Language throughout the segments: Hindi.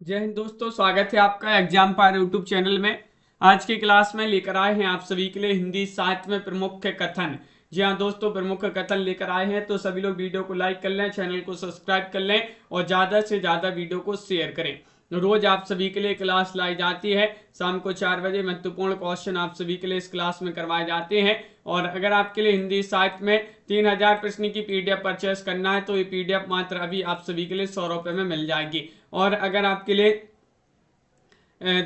जय हिंद दोस्तों, स्वागत है आपका एग्जाम पार यूट्यूब चैनल में। आज की क्लास में लेकर आए हैं आप सभी के लिए हिंदी साहित्य में प्रमुख कथन। जी हाँ दोस्तों, प्रमुख कथन लेकर आए हैं, तो सभी लोग वीडियो को लाइक कर लें, चैनल को सब्सक्राइब कर लें और ज़्यादा से ज़्यादा वीडियो को शेयर करें। रोज आप सभी के लिए क्लास लाई जाती है, शाम को 4 बजे महत्वपूर्ण क्वेश्चन आप सभी के लिए इस क्लास में करवाए जाते हैं। और अगर आपके लिए हिंदी साहित्य में 3000 प्रश्न की पीडीएफ परचेस करना है तो ये पीडीएफ मात्र अभी आप सभी के लिए 100 रुपये में मिल जाएगी। और अगर आपके लिए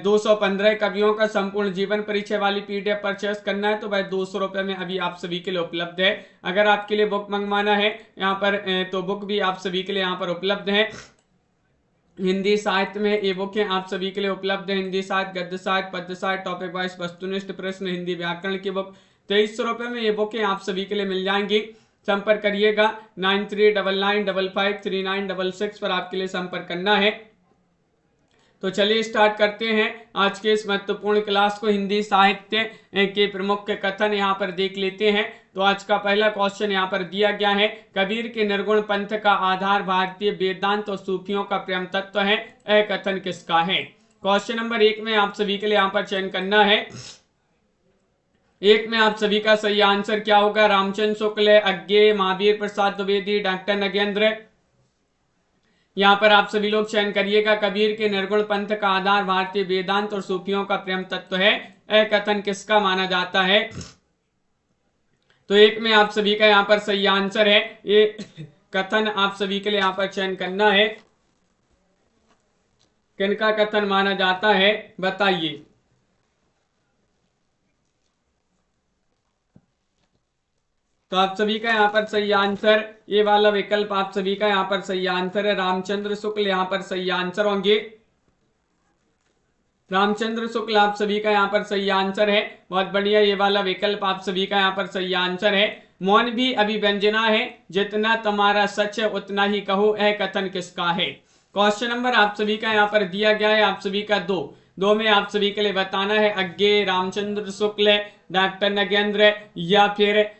215 कवियों का संपूर्ण जीवन परिचय वाली पीडीएफ परचेस करना है तो भाई 200 रुपये में अभी आप सभी के लिए उपलब्ध है। अगर आपके लिए बुक मंगवाना है यहाँ पर तो बुक भी आप सभी के लिए यहाँ पर उपलब्ध है। हिंदी साहित्य में ये बुकें आप सभी के लिए उपलब्ध है। हिंदी साहित्य, गद्य साहित्य, पद्य साहित्य, टॉपिक वाइज वस्तुनिष्ठ प्रश्न, हिंदी व्याकरण की बुक 2300 रुपये में ये बुकें आप सभी के लिए मिल जाएंगी। संपर्क करिएगा 9399553966 पर आपके लिए संपर्क करना है। तो चलिए स्टार्ट करते हैं आज के इस महत्वपूर्ण क्लास को। हिंदी साहित्य के प्रमुख कथन यहाँ पर देख लेते हैं। तो आज का पहला क्वेश्चन यहाँ पर दिया गया है, कबीर के निर्गुण पंथ का आधार भारतीय वेदांत और सूफियों का प्रेम तत्व है, यह कथन किसका है। क्वेश्चन नंबर 1 में आप सभी के लिए यहाँ पर चयन करना है। 1 में आप सभी का सही आंसर क्या होगा? रामचंद्र शुक्ल, अज्ञे, महावीर प्रसाद द्विवेदी, डॉक्टर नगेंद्र। यहाँ पर आप सभी लोग चयन करिएगा। कबीर के निर्गुण पंथ का आधार भारतीय वेदांत और सूफियों का प्रेम तत्व है, यह कथन किसका माना जाता है? तो 1 में आप सभी का यहाँ पर सही आंसर है। ये कथन आप सभी के लिए यहाँ पर चयन करना है। किनका कथन माना जाता है बताइए। तो आप सभी का यहाँ पर सही आंसर, ये वाला विकल्प आप सभी का यहाँ पर सही आंसर है। रामचंद्र शुक्ल यहाँ पर सही आंसर होंगे। रामचंद्र शुक्ल आप सभी का यहाँ पर सही आंसर है। बहुत बढ़िया, ये वाला विकल्प आप सभी का यहाँ पर सही आंसर है। मौन भी अभिव्यंजना है, जितना तुम्हारा सच है उतना ही कहो, यह कथन किसका है। क्वेश्चन नंबर आप सभी का यहाँ पर दिया गया है, आप सभी का दो में आप सभी के लिए बताना है, अज्ञे, रामचंद्र शुक्ल, डॉक्टर नगेंद्र या फिर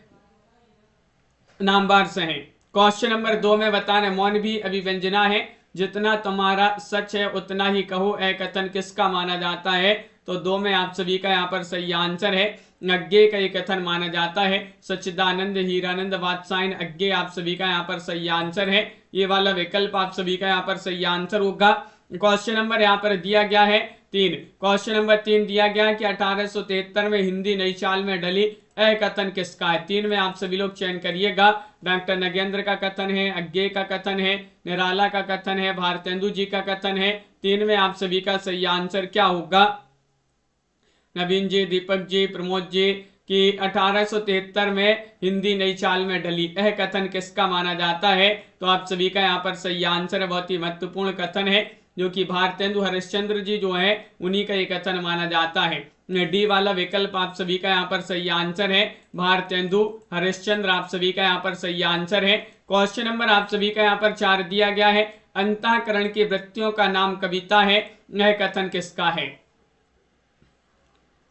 नामवार से है। क्वेश्चन नंबर 2 में बताना है, मौन भी अभिव्यंजना है, जितना तुम्हारा सच है उतना ही कहो, यह कथन किसका माना जाता है। तो 2 में आप सभी का यहाँ पर सही आंसर है। अज्ञे का ये कथन माना जाता है। सच्चिदानंद, हीरानंद, वात्सायन, अज्ञे आप सभी का यहाँ पर सही आंसर है। ये वाला विकल्प आप सभी का यहाँ पर सही आंसर होगा। क्वेश्चन नंबर यहाँ पर दिया गया है 3। क्वेश्चन नंबर 3 दिया गया कि 1873 में हिंदी नई चाल में ढली, यह कथन किसका है। 3 में आप सभी लोग चयन करिएगा। डॉक्टर नगेंद्र का कथन है, अज्ञे का कथन है, निराला का कथन है, भारतेंदु जी का कथन है। 3 में आप सभी का सही आंसर क्या होगा? नवीन जी, दीपक जी, प्रमोद जी कि 1873 में हिंदी नई चाल में ढली, यह कथन किसका माना जाता है। तो आप सभी का यहाँ पर सही आंसर है। बहुत ही महत्वपूर्ण कथन है, जो कि भारतेंदु हरिश्चंद्र जी जो है उन्हीं का ये कथन माना जाता है। डी वाला विकल्प आप सभी का यहाँ पर सही आंसर है। भारतेंदु हरिश्चंद्र आप सभी का यहाँ पर सही आंसर है। क्वेश्चन नंबर आप सभी का यहाँ पर 4 दिया गया है, अंतःकरण की वृत्तियों का नाम कविता है, यह कथन किसका है।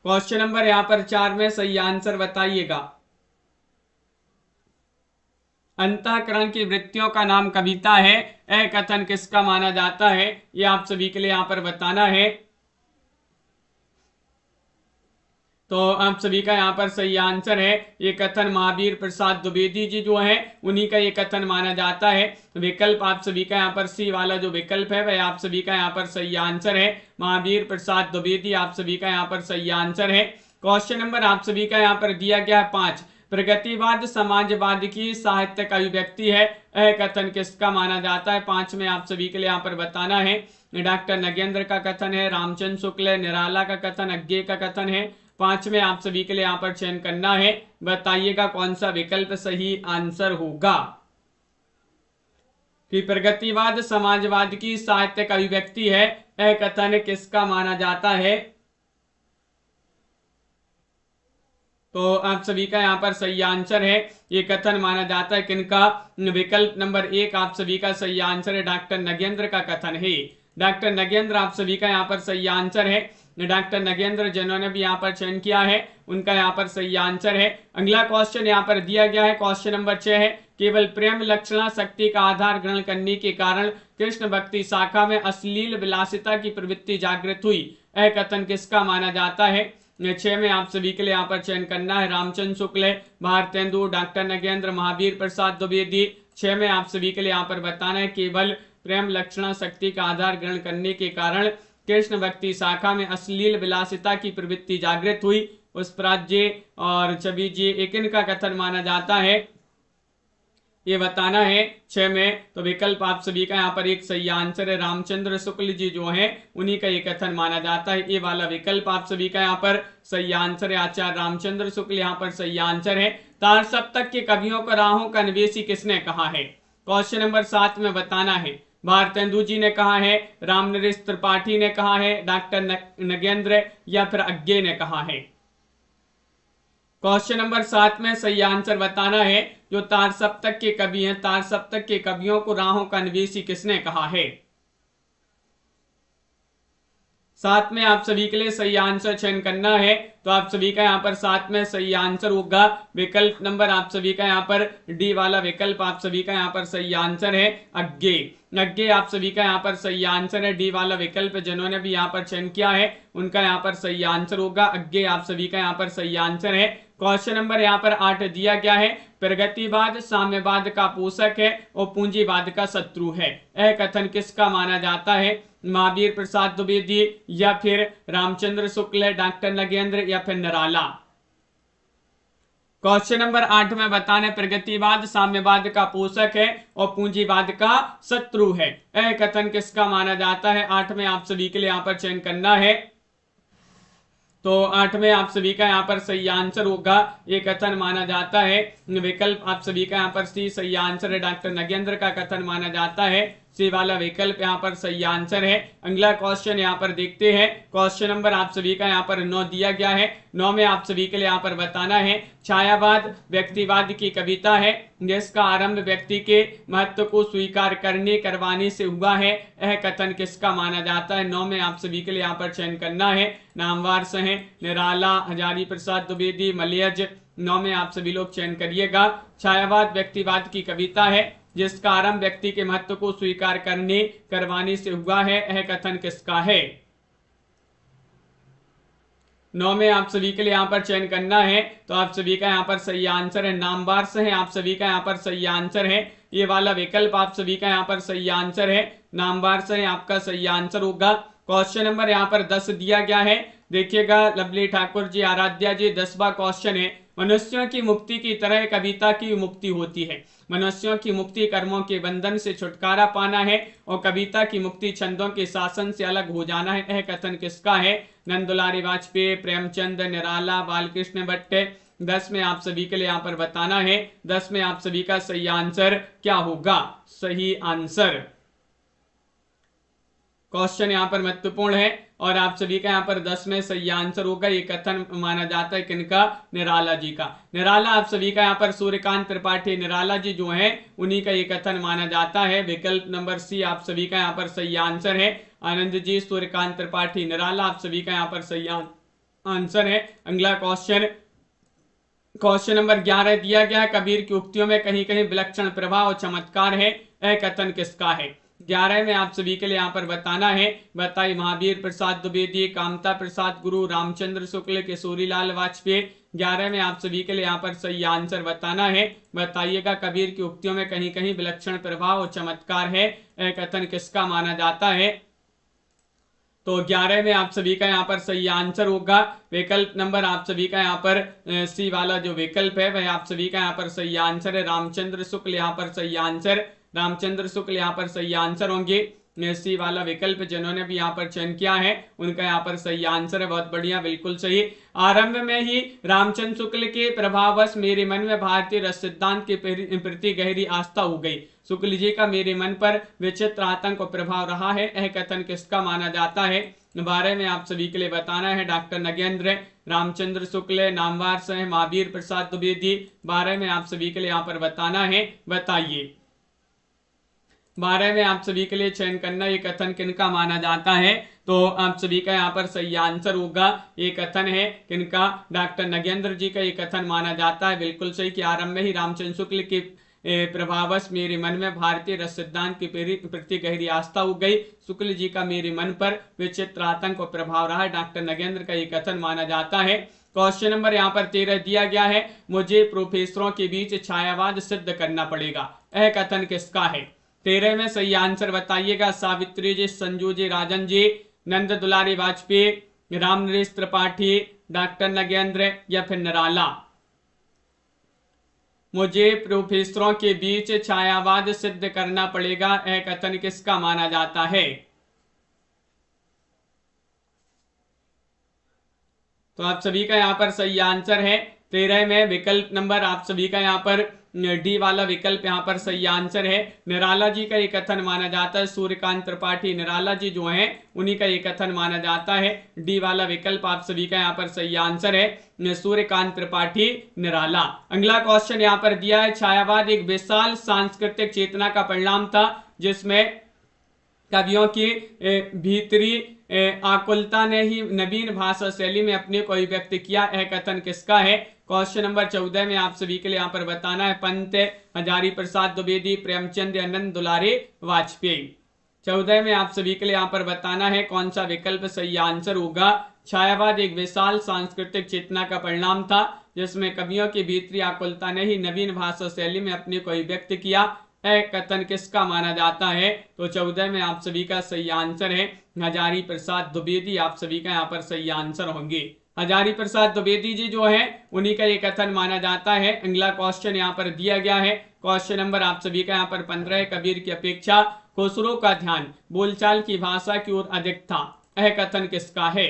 क्वेश्चन नंबर यहाँ पर 4 में सही आंसर बताइएगा। अंतःकरण की वृत्तियों का नाम कविता है, यह कथन किसका माना जाता है, ये आप सभी के लिए यहाँ पर बताना है। तो आप सभी का यहाँ पर सही आंसर है। ये कथन महावीर प्रसाद द्विवेदी जी जो है उन्हीं का ये कथन माना जाता है। विकल्प आप सभी का यहाँ पर सी वाला जो विकल्प है वह आप सभी का यहाँ पर सही आंसर है। महावीर प्रसाद द्विवेदी आप सभी का यहाँ पर सही आंसर है। क्वेश्चन नंबर आप सभी का यहाँ पर दिया गया है 5। प्रगतिवाद समाजवाद की साहित्यिक अभिव्यक्ति है, यह कथन किसका माना जाता है। 5 में आप सभी के लिए यहाँ पर बताना है। डॉक्टर नगेंद्र का कथन है, रामचंद्र शुक्ल, निराला का कथन, अज्ञे का कथन है। 5 में आप सभी के लिए यहाँ पर चयन करना है। बताइएगा कौन सा विकल्प सही आंसर होगा। कि प्रगतिवाद समाजवाद की साहित्यिक अभिव्यक्ति है, यह कथन किसका माना जाता है। तो आप सभी का यहाँ पर सही आंसर है। ये कथन माना जाता है किनका? विकल्प नंबर 1 आप सभी का सही आंसर है, डॉक्टर नगेंद्र का कथन है। डॉक्टर नगेंद्र आप सभी का यहाँ पर सही आंसर है। डॉक्टर नगेंद्र जिन्होंने भी यहाँ पर चयन किया है उनका यहाँ पर सही आंसर है। अगला क्वेश्चन यहाँ पर दिया गया है, क्वेश्चन नंबर 6 है, केवल प्रेम लक्षणा शक्ति का आधार ग्रहण करने के कारण कृष्ण भक्ति शाखा में अश्लील विलासिता की प्रवृत्ति जागृत हुई। यह कथन किसका माना जाता है? 6 में आप सभी के लिए यहाँ पर चयन करना है। रामचंद्र शुक्ल, भारतेंदु, डॉक्टर नगेंद्र, महावीर प्रसाद द्विवेदी। 6 में आप सभी के लिए यहाँ पर बताना है केवल प्रेम लक्षणा शक्ति का आधार ग्रहण करने के कारण कृष्ण भक्ति शाखा में अश्लील विलासिता की प्रवृत्ति जागृत हुई। पुष्पराज जी और छवि जी, एक इनका कथन माना जाता है, ये बताना है 6 में। तो विकल्प आप सभी का यहाँ पर एक सही आंसर है। रामचंद्र शुक्ल जी जो हैं उन्हीं का ये कथन माना जाता है। ये वाला विकल्प आप सभी का यहाँ पर सही आंसर है। आचार्य रामचंद्र शुक्ल यहाँ पर सही आंसर है। तार सप्तक के कवियों को राहों का निवेशी किसने कहा है? क्वेश्चन नंबर 7 में बताना है। भारतेंदु जी ने कहा है, रामनरेश त्रिपाठी ने कहा है, डॉक्टर नगेंद्र या फिर अज्ञे ने कहा है? क्वेश्चन नंबर 7 में सही आंसर बताना है। जो तार सप्तक के कवि हैं, तार सप्तक के कवियों को राहों का निवेशी किसने कहा है? 7 में आप सभी के लिए सही आंसर चयन करना है। तो आप सभी का यहाँ पर 7 में सही आंसर होगा विकल्प नंबर आप सभी का यहाँ पर डी वाला विकल्प आप सभी का यहाँ पर सही आंसर है, अज्ञे। अज्ञे आप सभी का यहाँ पर सही आंसर है। डी वाला विकल्प जिन्होंने भी यहाँ पर चयन किया है उनका यहाँ पर सही आंसर होगा अज्ञे। आप सभी का यहाँ पर सही आंसर है। क्वेश्चन नंबर यहाँ पर 8 दिया गया है, प्रगतिवाद साम्यवाद का पोषक है और पूंजीवाद का शत्रु है। यह कथन किसका माना जाता है? महावीर प्रसाद द्विवेदी या फिर रामचंद्र शुक्ल, डॉक्टर नगेंद्र या फिर निराला? क्वेश्चन नंबर 8 में बताने प्रगतिवाद साम्यवाद का पोषक है और पूंजीवाद का शत्रु है। यह कथन किसका माना जाता है? 8 में आप सभी के लिए यहाँ पर चयन करना है। तो 8 में आप सभी का यहाँ पर सही आंसर होगा, ये कथन माना जाता है विकल्प आप सभी का यहाँ पर सी सही आंसर है। डॉक्टर नगेंद्र का कथन माना जाता है, सी वाला विकल्प यहाँ पर सही आंसर है। अगला क्वेश्चन यहाँ पर देखते हैं। क्वेश्चन नंबर आप सभी का यहाँ पर 9 दिया गया है। 9 में आप सभी के लिए यहाँ पर बताना है, छायावाद व्यक्तिवाद की कविता है जिसका आरंभ व्यक्ति के महत्व को स्वीकार करने करवाने से हुआ है। यह कथन किसका माना जाता है? 9 में आप सभी के लिए यहाँ पर चयन करना है। नामवार से हैं निराला, हजारी प्रसाद द्विवेदी, मलयज। 9 में आप सभी लोग चयन करिएगा। छायावाद व्यक्तिवाद की कविता है जिसका आरंभ व्यक्ति के महत्व को स्वीकार करने करवाने से हुआ है। यह कथन किसका है? 9 में आप सभी के लिए यहाँ पर चयन करना है। तो आप सभी का यहाँ पर सही आंसर है, नामवार से है। आप सभी का यहाँ पर सही आंसर है, ये वाला विकल्प आप सभी का यहाँ पर सही आंसर है, नामवार से है आपका सही आंसर होगा। क्वेश्चन नंबर यहाँ पर 10 दिया गया है। देखिएगा लवली ठाकुर जी, आराध्या जी, 10वां क्वेश्चन है, मनुष्यों की मुक्ति की तरह कविता की मुक्ति होती है। मनुष्यों की मुक्ति कर्मों के बंधन से छुटकारा पाना है और कविता की मुक्ति छंदों के शासन से अलग हो जाना है। यह कथन किसका है? नंदुलारी वाजपेयी, प्रेमचंद, निराला, बालकृष्ण भट्ट। 10 में आप सभी के लिए यहाँ पर बताना है। 10 में आप सभी का सही आंसर क्या होगा? सही आंसर क्वेश्चन यहाँ पर महत्वपूर्ण है और आप सभी का यहाँ पर 10 में सही आंसर होगा। ये कथन माना जाता है किनका? निराला जी का। निराला आप सभी का यहाँ पर सूर्यकांत त्रिपाठी निराला जी जो हैं उन्हीं का ये कथन माना जाता है। विकल्प नंबर सी आप सभी का यहाँ पर सही आंसर है। आनंद जी, सूर्यकांत त्रिपाठी निराला आप सभी का यहाँ पर सही आंसर है। अगला क्वेश्चन, क्वेश्चन नंबर 11 दिया गया, कबीर की उक्तियों में कहीं कहीं विलक्षण प्रभाव और चमत्कार है। यह कथन किसका है? 11 में आप सभी के लिए यहाँ पर बताना है। बताइए, महावीर प्रसाद द्विवेदी, कामता प्रसाद गुरु, रामचंद्र शुक्ल, किशोरीलाल वाजपेयी। 11 में आप सभी के लिए यहाँ पर सही आंसर बताना है। बताइएगा, कबीर की उक्तियों में कहीं कहीं विलक्षण प्रभाव और चमत्कार है, यह कथन किसका माना जाता है? तो 11 में आप सभी का यहाँ पर सही आंसर होगा विकल्प नंबर आप सभी का यहाँ पर सी वाला जो विकल्प है वह आप सभी का यहाँ पर सही आंसर है। रामचंद्र शुक्ल यहाँ पर सही आंसर, रामचंद्र शुक्ल यहाँ पर सही आंसर होंगे। सी वाला विकल्प जिन्होंने भी यहाँ पर चयन किया है उनका यहाँ पर सही आंसर है। बहुत बढ़िया, बिल्कुल सही। आरंभ में ही रामचंद्र शुक्ल के प्रभाववश मेरे मन में भारतीय रस सिद्धांत के प्रति गहरी आस्था हो गई। शुक्ल जी का मेरे मन पर विचित्र आतंक और प्रभाव रहा है। यह कथन किसका माना जाता है? 12 में आप सभी के लिए बताना है। डॉक्टर नगेंद्र, रामचंद्र शुक्ल, नामवार से महावीर प्रसाद द्विवेदी। 12 में आप सभी के लिए यहाँ पर बताना है। बताइए, 12 में आप सभी के लिए चयन करना, ये कथन किनका माना जाता है? तो आप सभी का यहाँ पर सही आंसर होगा, ये कथन है किनका? डॉक्टर नगेंद्र जी का ये कथन माना जाता है। बिल्कुल सही कि आरंभ में ही रामचंद्र शुक्ल के प्रभावश मेरे मन में भारतीय रस सिद्धांत के प्रति गहरी आस्था हो गई। शुक्ल जी का मेरे मन पर विचित्र आतंक और प्रभाव रहा। डॉक्टर नगेंद्र का ये कथन माना जाता है। क्वेश्चन नंबर यहाँ पर 13 दिया गया है, मुझे प्रोफेसरों के बीच छायावाद सिद्ध करना पड़ेगा। यह कथन किसका है? 13 में सही आंसर बताइएगा। सावित्री जी, संजू जी, राजन जी, नंद दुलारी वाजपेयी, रामनरेश त्रिपाठी, डॉक्टर नगेंद्र या फिर निराला। मुझे प्रोफेसरों के बीच छायावाद सिद्ध करना पड़ेगा, यह कथन किसका माना जाता है? तो आप सभी का यहाँ पर सही आंसर है 13 में विकल्प नंबर आप सभी का यहाँ पर डी वाला विकल्प यहाँ पर सही आंसर है। निराला जी का ये कथन माना जाता है। सूर्यकांत त्रिपाठी निराला जी जो हैं उन्हीं का ये कथन माना जाता है। डी वाला विकल्प आप सभी का यहाँ पर सही आंसर है, सूर्यकांत त्रिपाठी निराला। अगला क्वेश्चन यहाँ पर दिया है, छायावाद एक विशाल सांस्कृतिक चेतना का परिणाम था जिसमें कवियों की भीतरी आकुलता ने ही नवीन भाषा शैली में अपने को अभिव्यक्त किया। यह कथन किसका है? क्वेश्चन नंबर 14 में आप सभी के लिए यहाँ पर बताना है। पंत, हजारी प्रसाद द्विवेदी, प्रेमचंद, आनंद दुलारी वाजपेयी। 14 में आप सभी के लिए यहाँ पर बताना है कौन सा विकल्प सही आंसर होगा। छायावाद एक विशाल सांस्कृतिक चेतना का परिणाम था जिसमें कवियों की भीतरी आकुलता ने ही नवीन भाषा शैली में अपने को अभिव्यक्त किया। यह कथन किसका माना जाता है? तो 14 में आप सभी का सही आंसर है हजारी प्रसाद द्विवेदी। आप सभी का यहाँ पर सही आंसर होंगे। हजारी प्रसाद द्विवेदी जी जो है उन्हीं का ये कथन माना जाता है। अगला क्वेश्चन यहाँ पर दिया गया है। क्वेश्चन नंबर आप सभी का यहाँ पर 15 है, कबीर की अपेक्षा खुसरो का ध्यान बोलचाल की भाषा की ओर अधिक था। यह कथन किसका है?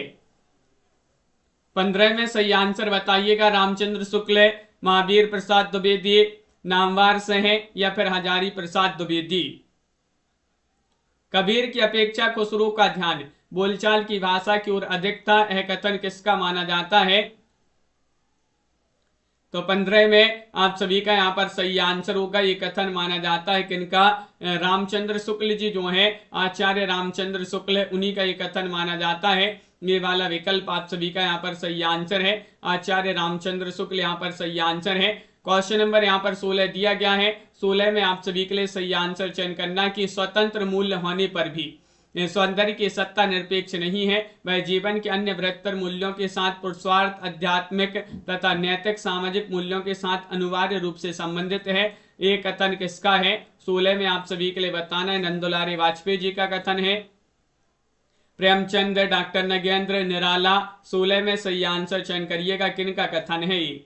15 में सही आंसर बताइएगा। रामचंद्र शुक्ल, महावीर प्रसाद द्विवेदी, नामवर सिंह या फिर हजारी प्रसाद द्विवेदी। कबीर की अपेक्षा खुसरो का ध्यान बोलचाल की भाषा की ओर अधिक था, यह कथन किसका माना जाता है? तो 15 में आप सभी का यहाँ पर सही आंसर होगा। ये कथन माना जाता है किनका? रामचंद्र शुक्ल जी जो है, आचार्य रामचंद्र शुक्ल, उन्हीं का ये कथन माना जाता है। ये वाला विकल्प आप सभी का यहाँ पर सही आंसर है, आचार्य रामचंद्र शुक्ल यहाँ पर सही आंसर है। क्वेश्चन नंबर यहाँ पर 16 दिया गया है। 16 में आप सभी के लिए सही आंसर चयन करना कि स्वतंत्र मूल्य होने पर भी सौंदर्य की सत्ता निरपेक्ष नहीं है, वह जीवन के अन्य बृहत्तर मूल्यों के साथ पुरुषार्थ, आध्यात्मिक तथा नैतिक सामाजिक मूल्यों के साथ अनिवार्य रूप से संबंधित है। ये कथन किसका है? 16 में आप सभी के लिए बताना है। नंदुलारी वाजपेयी जी का कथन है। प्रेमचंद, डॉक्टर नगेंद्र, निराला। 16 में सही आंसर चयन करिएगा, किनका कथन है ये?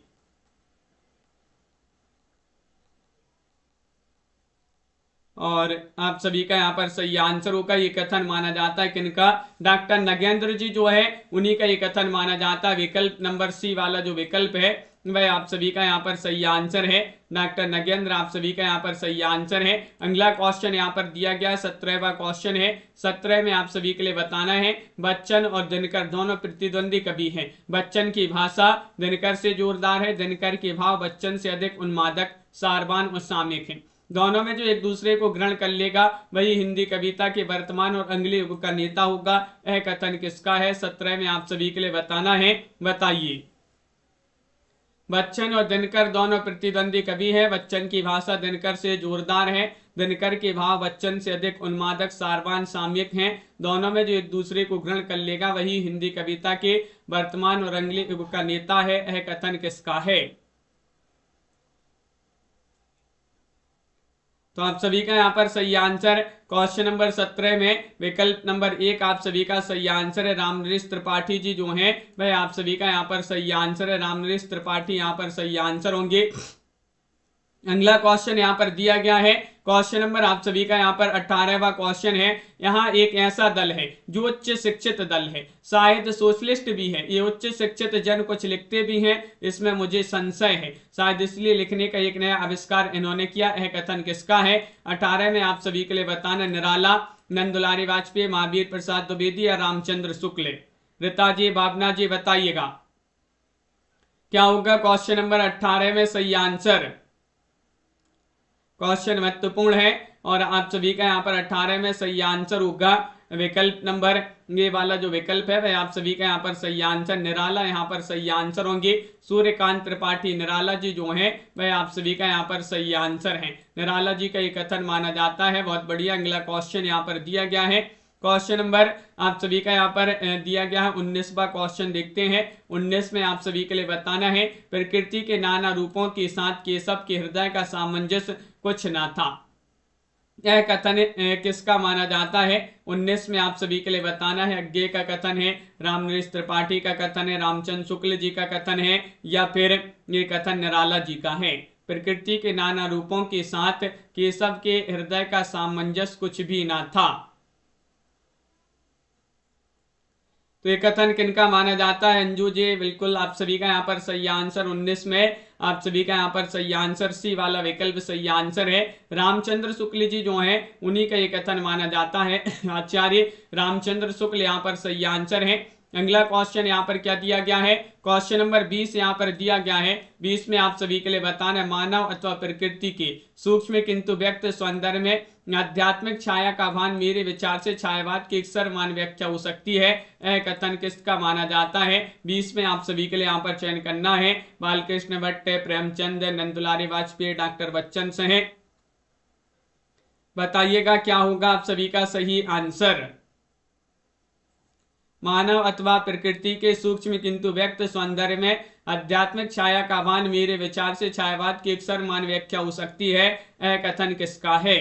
और आप सभी का यहाँ पर सही आंसर होगा। ये कथन माना जाता है किनका? डॉक्टर नगेंद्र जी जो है उन्हीं का ये कथन माना जाता है। विकल्प नंबर सी वाला जो विकल्प है वह आप सभी का यहाँ पर सही आंसर है। डॉक्टर नगेंद्र आप सभी का यहाँ पर सही आंसर है। अगला क्वेश्चन यहाँ पर दिया गया 17वां क्वेश्चन है। 17 में आप सभी के लिए बताना है, बच्चन और दिनकर दोनों प्रतिद्वंदी कवि हैं। बच्चन की भाषा दिनकर से जोरदार है, दिनकर के भाव बच्चन से अधिक उन्मादक, सारवान और सामयिक है। दोनों में जो एक दूसरे को ग्रहण कर लेगा वही हिंदी कविता के वर्तमान और अगले युग का नेता होगा। यह कथन किसका है? 17 में आप सभी के लिए बताना है, बताइए। बच्चन और दिनकर दोनों प्रतिद्वंदी कवि हैं। बच्चन की भाषा दिनकर से जोरदार है, दिनकर के भाव बच्चन से अधिक उन्मादक, सारवान, सामयिक हैं। दोनों में जो एक दूसरे को ग्रहण कर लेगा वही हिंदी कविता के वर्तमान और अगले युग का नेता है। यह कथन किसका है? तो आप सभी का यहाँ पर सही आंसर क्वेश्चन नंबर 17 में विकल्प नंबर 1 आप सभी का सही आंसर है। रामनरेश त्रिपाठी जी जो हैं वह आप सभी का यहाँ पर सही आंसर है। रामनरेश त्रिपाठी यहाँ पर सही आंसर होंगे। अगला क्वेश्चन यहाँ पर दिया गया है। क्वेश्चन नंबर आप सभी का यहाँ पर 18वां क्वेश्चन है। यहाँ एक ऐसा दल है जो उच्च शिक्षित दल है, शायद सोशलिस्ट भी है। ये उच्च शिक्षित जन कुछ लिखते भी हैं, इसमें मुझे संशय है, शायद इसलिए लिखने का एक नया आविष्कार इन्होंने किया। यह कथन किसका है? 18 में आप सभी के लिए बताना, निराला, नंदुलारी वाजपेयी, महावीर प्रसाद द्विवेदी या रामचंद्र शुक्ल। रीता जी, भावना जी बताइएगा क्या होगा क्वेश्चन नंबर 18 में सही आंसर। क्वेश्चन महत्वपूर्ण है और आप सभी का यहाँ पर 18 में सही आंसर होगा विकल्प नंबर ये वाला जो विकल्प है वह आप सभी का यहाँ पर सही आंसर निराला यहाँ पर सही आंसर होंगे। सूर्यकांत त्रिपाठी निराला जी जो हैं वह आप सभी का यहाँ पर सही आंसर है। निराला जी का ये कथन माना जाता है। बहुत बढ़िया। अगला क्वेश्चन यहाँ पर दिया गया है। क्वेश्चन नंबर आप सभी का यहाँ पर दिया गया है 19वां क्वेश्चन देखते हैं। 19 में आप सभी के लिए बताना है प्रकृति के नाना रूपों के साथ केशव के हृदय का सामंजस्य कुछ ना था। यह कथन किसका माना जाता है? 19 में आप सभी के लिए बताना है। अज्ञे का कथन है, रामनरेश त्रिपाठी का कथन है, रामचंद्र शुक्ल जी का कथन है, या फिर ये कथन निराला जी का है। प्रकृति के नाना रूपों के साथ केशव के हृदय का सामंजस्य कुछ भी ना था। तो ये कथन किनका माना जाता है? अंजू जी बिल्कुल आप सभी का यहाँ पर सही आंसर 19 में आप सभी का यहाँ पर सही आंसर सी वाला विकल्प सही आंसर है। रामचंद्र शुक्ल जी जो हैं उन्हीं का ये कथन माना जाता है। आचार्य रामचंद्र शुक्ल यहाँ पर सही आंसर है। अगला क्वेश्चन यहाँ पर क्या दिया गया है? क्वेश्चन नंबर 20 यहाँ पर दिया गया है। 20 में आप सभी के लिए बताना है मानव अथवा प्रकृति के सूक्ष्म किंतु व्यक्त सौंदर्य में आध्यात्मिक छाया का भान मेरे विचार से छायावाद की एक सर्वमान्य व्याख्या हो सकती है। यह कथन किसका माना जाता है? 20 में आप सभी के लिए यहाँ पर चयन करना है। बालकृष्ण भट्ट, प्रेमचंद, नंदुलारी वाजपेयी, डॉक्टर बच्चन से है। बताइएगा क्या होगा आप सभी का सही आंसर। मानव अथवा प्रकृति के सूक्ष्म किंतु व्यक्त सौंदर्य में आध्यात्मिक छाया का भान मेरे विचार से छायावाद की एक सर्वमान्य व्याख्या हो सकती है। यह कथन किसका है?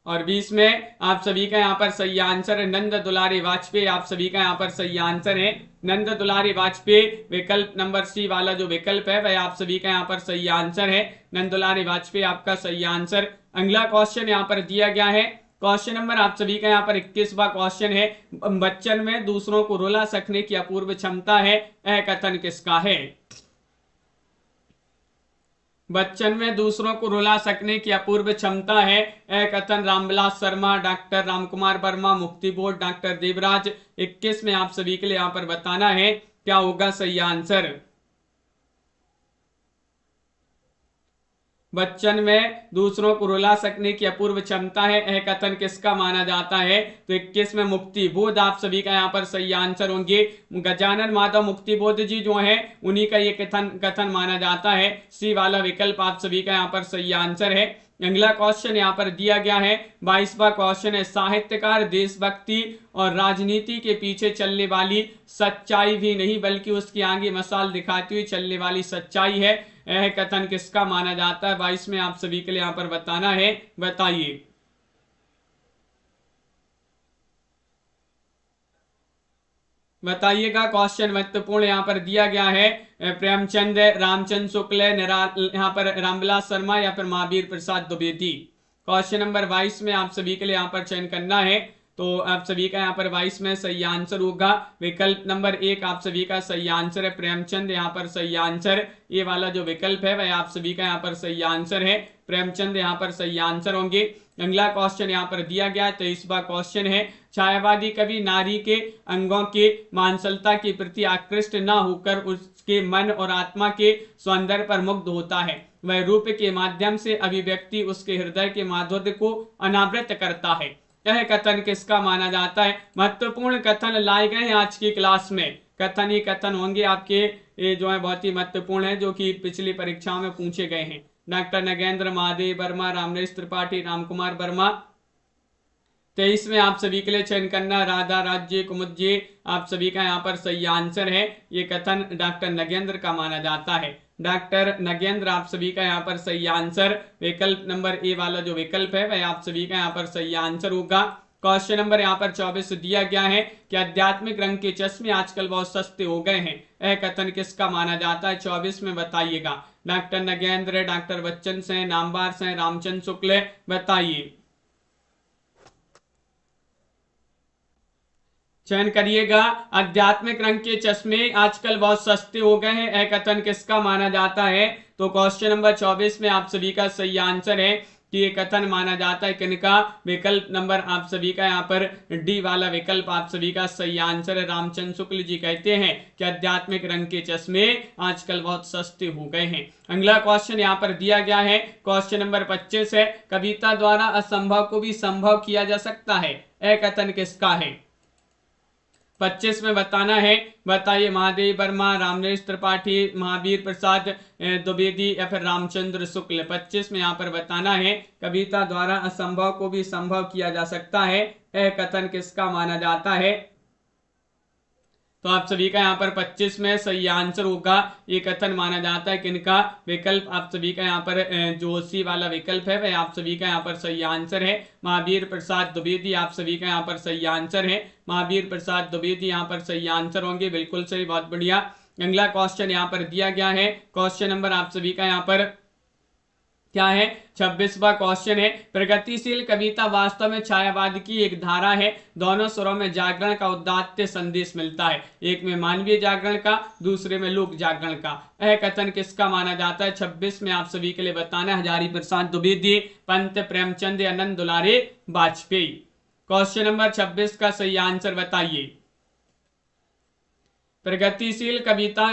और 20 में आप सभी का यहाँ पर सही आंसर है नंद दुलारी वाजपेयी। आप सभी का यहाँ पर सही आंसर है नंद दुलारी वाजपेयी। विकल्प नंबर सी वाला जो विकल्प है वह आप सभी का यहाँ पर सही आंसर है। नंद दुलारी वाजपेयी आपका सही आंसर। अगला क्वेश्चन यहाँ पर दिया गया है। क्वेश्चन नंबर आप सभी का यहाँ पर 21वां क्वेश्चन है। बच्चन में दूसरों को रुला सकने की अपूर्व क्षमता है। यह कथन किसका है? बच्चन में दूसरों को रुला सकने की अपूर्व क्षमता है। यह कथन रामविलास शर्मा, डॉक्टर रामकुमार वर्मा, मुक्ति बोध, डॉक्टर देवराज। 21 में आप सभी के लिए यहाँ पर बताना है क्या होगा सही आंसर। बच्चन में दूसरों को रुला सकने की अपूर्व क्षमता है। यह कथन किसका माना जाता है? तो 21 में मुक्ति बोध आप सभी का यहाँ पर सही आंसर होंगे। गजानन माधव मुक्ति बोध जी जो है उन्हीं का ये कथन माना जाता है। सी वाला विकल्प आप सभी का यहाँ पर सही आंसर है। अगला क्वेश्चन यहाँ पर दिया गया है। 22वां क्वेश्चन है साहित्यकार देशभक्ति और राजनीति के पीछे चलने वाली सच्चाई भी नहीं बल्कि उसकी आगे मसाल दिखाती हुई चलने वाली सच्चाई है। यह कथन किसका माना जाता है? 22 में आप सभी के लिए यहाँ पर बताना है। बताइए। बताइएगा। क्वेश्चन महत्वपूर्ण यहाँ पर दिया गया है। प्रेमचंद, रामचंद्र शुक्ल, यहाँ पर रामविलास शर्मा या फिर महावीर प्रसाद द्विवेदी। क्वेश्चन नंबर 22 में आप सभी के लिए यहाँ पर चयन करना है। तो आप सभी का यहाँ पर 22 में सही आंसर होगा विकल्प नंबर 1 आप सभी का सही आंसर है। प्रेमचंद यहाँ पर सही आंसर। ये वाला जो विकल्प है वह आप सभी का यहाँ पर सही आंसर है। प्रेमचंद यहाँ पर सही आंसर होंगे। अगला क्वेश्चन यहाँ पर दिया गया 23वां क्वेश्चन है। छायावादी कवि नारी के अंगों के मांसलता के प्रति आकृष्ट न होकर उसके मन और आत्मा के सौंदर्य पर मुग्ध होता है। वह रूप के माध्यम से अभिव्यक्ति उसके हृदय के माधुर्य को अनावृत करता है। यह कथन किसका माना जाता है? महत्वपूर्ण कथन लाए गए हैं आज की क्लास में। कथन ही कथन होंगे आपके ये जो है बहुत ही महत्वपूर्ण है, जो कि पिछली परीक्षाओं में पूछे गए हैं। डॉक्टर नगेंद्र, महादेव वर्मा, रामनरेश त्रिपाठी, रामकुमार वर्मा। 23 में आप सभी के लिए चयन करना राधा राज्य कुमुद जी आप सभी का यहाँ पर सही आंसर है। ये कथन डॉक्टर नगेंद्र का माना जाता है। डॉक्टर नगेंद्र आप सभी का यहाँ पर सही आंसर। विकल्प नंबर ए वाला जो विकल्प है वह आप सभी का यहाँ पर सही आंसर होगा। क्वेश्चन नंबर यहाँ पर 24 दिया गया है कि आध्यात्मिक रंग के चश्मे आजकल बहुत सस्ते हो गए हैं। यह कथन किसका माना जाता है? 24 में बताइएगा। डॉक्टर नगेंद्र, डॉक्टर बच्चन से, नामबार से, रामचंद्र शुक्ल। बताइए, चयन करिएगा। आध्यात्मिक रंग के चश्मे आजकल बहुत सस्ते हो गए हैं। यह कथन किसका माना जाता है? तो क्वेश्चन नंबर 24 में आप सभी का सही आंसर है कि ये कथन माना जाता है किनका? विकल्प नंबर आप सभी का यहाँ पर डी वाला विकल्प आप सभी का सही आंसर है। रामचंद्र शुक्ल जी कहते हैं कि आध्यात्मिक रंग के चश्मे आजकल बहुत सस्ते हो गए हैं। अगला क्वेश्चन यहाँ पर दिया गया है, क्वेश्चन नंबर 25 है, कविता द्वारा असंभव को भी संभव किया जा सकता है, यह कथन किसका है? 25 में बताना है, बताइए। महादेव वर्मा, रामनेश त्रिपाठी, महावीर प्रसाद द्विवेदी या फिर रामचंद्र शुक्ल। 25 में यहाँ पर बताना है, कविता द्वारा असंभव को भी संभव किया जा सकता है, यह कथन किसका माना जाता है? तो आप सभी का यहाँ पर 25 में सही आंसर होगा, ये कथन माना जाता है किनका? विकल्प आप सभी का यहाँ पर जोशी वाला विकल्प है, वह आप सभी का यहाँ पर सही आंसर है। महावीर प्रसाद द्विवेदी आप सभी का यहाँ पर सही आंसर है। महावीर प्रसाद द्विवेदी यहाँ पर सही आंसर होंगे, बिल्कुल सही, बहुत बढ़िया। अगला क्वेश्चन यहाँ पर दिया गया है, क्वेश्चन नंबर आप सभी का यहाँ पर क्या है? 26वां क्वेश्चन है, प्रगतिशील कविता वास्तव में छायावाद की एक धारा है, दोनों स्वरों में जागरण का उदात्त संदेश मिलता है, एक में मानवीय जागरण का, दूसरे में लोक जागरण का, यह कथन किसका माना जाता है? 26 में आप सभी के लिए बताना है, हजारी प्रसाद द्विवेदी, पंत प्रेमचंद, आनंद दुलारे वाजपेयी। क्वेश्चन नंबर 26 का सही आंसर बताइए। प्रगतिशील कविता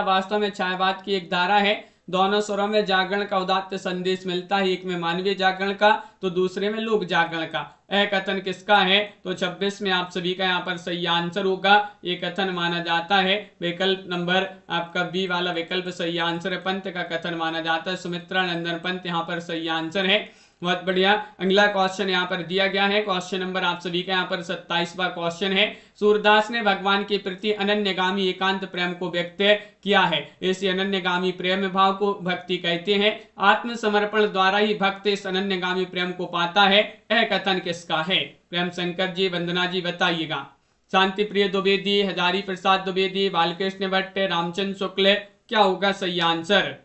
वास्तव में छायावाद की एक धारा है, दोनों स्वरों में जागरण का उदात्त संदेश मिलता है, एक में मानवीय जागरण का तो दूसरे में लोक जागरण का, यह कथन किसका है? तो 26 में आप सभी का यहाँ पर सही आंसर होगा, ये कथन माना जाता है विकल्प नंबर आपका बी वाला विकल्प सही आंसर है, पंत का कथन माना जाता है। सुमित्रा नंदन पंत यहाँ पर सही आंसर है, बहुत बढ़िया। अगला क्वेश्चन यहाँ पर दिया गया है, क्वेश्चन नंबर आप सभी का यहाँ पर 27वां क्वेश्चन है, सूरदास ने भगवान के प्रति अनन्यगामी एकांत प्रेम को व्यक्त किया है, इसी अनन्यगामी प्रेम भाव को भक्ति कहते हैं, आत्मसमर्पण द्वारा ही भक्त इस अनन्यगामी प्रेम को पाता है, यह कथन किसका है? प्रेम शंकर जी, वंदना जी बताइएगा। शांति प्रिय द्विवेदी, हजारी प्रसाद द्विवेदी, बालकृष्ण भट्ट, रामचंद्र शुक्ल, क्या होगा सही आंसर?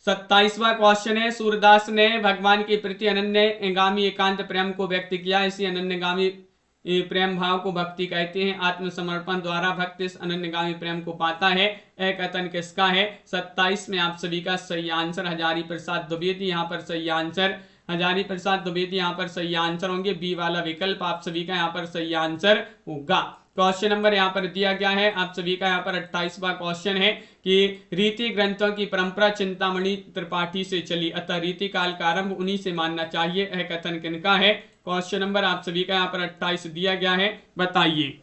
27वां क्वेश्चन है, सूरदास ने भगवान के प्रति अनन्यगामी एकांत प्रेम को व्यक्त किया, इसी अनन्यगामी प्रेम भाव को भक्ति कहते हैं, आत्मसमर्पण द्वारा भक्त इस अनन्यगामी प्रेम को पाता है, यह कथन किसका है? 27 में आप सभी का सही आंसर हजारी प्रसाद द्विवेदी यहाँ पर सही आंसर, हजारी प्रसाद द्विवेदी यहाँ पर सही आंसर होंगे, बी वाला विकल्प आप सभी का यहाँ पर सही आंसर होगा। क्वेश्चन नंबर यहाँ पर दिया गया है, आप सभी का यहाँ पर 28वां क्वेश्चन है कि रीति ग्रंथों की परंपरा चिंतामणि त्रिपाठी से चली, अतः रीति काल का आरंभ उन्हीं से मानना चाहिए, यह कथन किनका है? क्वेश्चन नंबर आप सभी का यहाँ पर 28 दिया गया है, बताइए।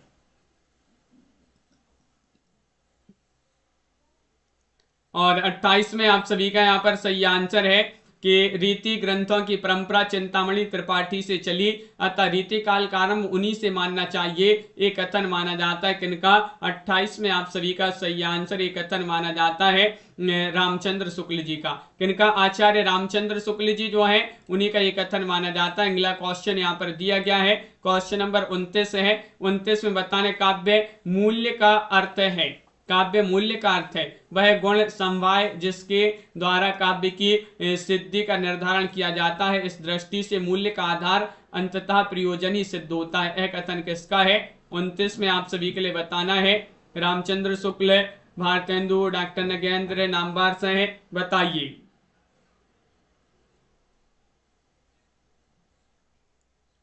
और 28 में आप सभी का यहाँ पर सही आंसर है कि रीति ग्रंथों की परंपरा चिंतामणि त्रिपाठी से चली, अतः रीति काल का आरंभ उन्हीं से मानना चाहिए, एक कथन माना जाता है किनका? 28 में आप सभी का सही आंसर, एक कथन माना जाता है रामचंद्र शुक्ल जी का। किनका? आचार्य रामचंद्र शुक्ल जी जो है उन्हीं का ये कथन माना जाता है। अगला क्वेश्चन यहाँ पर दिया गया है, क्वेश्चन नंबर 29 है, 29 में बताने काव्य मूल्य का अर्थ है, काव्य मूल्य का अर्थ है वह गुण समवाय जिसके द्वारा काव्य की सिद्धि का निर्धारण किया जाता है, इस दृष्टि से मूल्य का आधार अंततः प्रयोजन ही सिद्ध होता है, यह कथन किसका है? 29 में आप सभी के लिए बताना है, रामचंद्र शुक्ल, भारतेंदु, डॉक्टर नगेंद्र, नामवार से बताइए।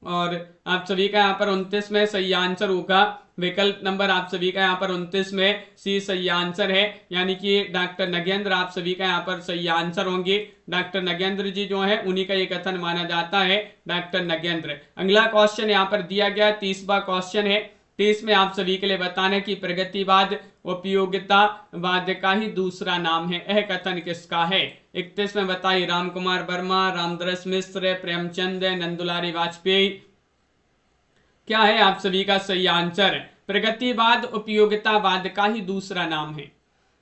और आप सभी का यहाँ पर 29 में सही आंसर होगा विकल्प नंबर आप सभी का यहाँ पर 29 में सी सही आंसर है, यानी कि डॉक्टर नगेंद्र आप सभी का यहाँ पर सही आंसर होंगे। डॉक्टर नगेंद्र जी जो है उन्हीं का ये कथन माना जाता है, डॉक्टर नगेंद्र। अगला क्वेश्चन यहाँ पर दिया गया 30वां क्वेश्चन है, 30 में आप सभी के लिए बताना है कि प्रगतिवाद उपयोगितावाद का ही दूसरा नाम है, यह कथन किसका है? 31 में बताइए। राम कुमार वर्मा, रामदरस मिश्र, प्रेमचंद, नंदुलारी वाजपेयी, क्या है आप सभी का सही आंसर? प्रगतिवाद उपयोगितावाद का ही दूसरा नाम है,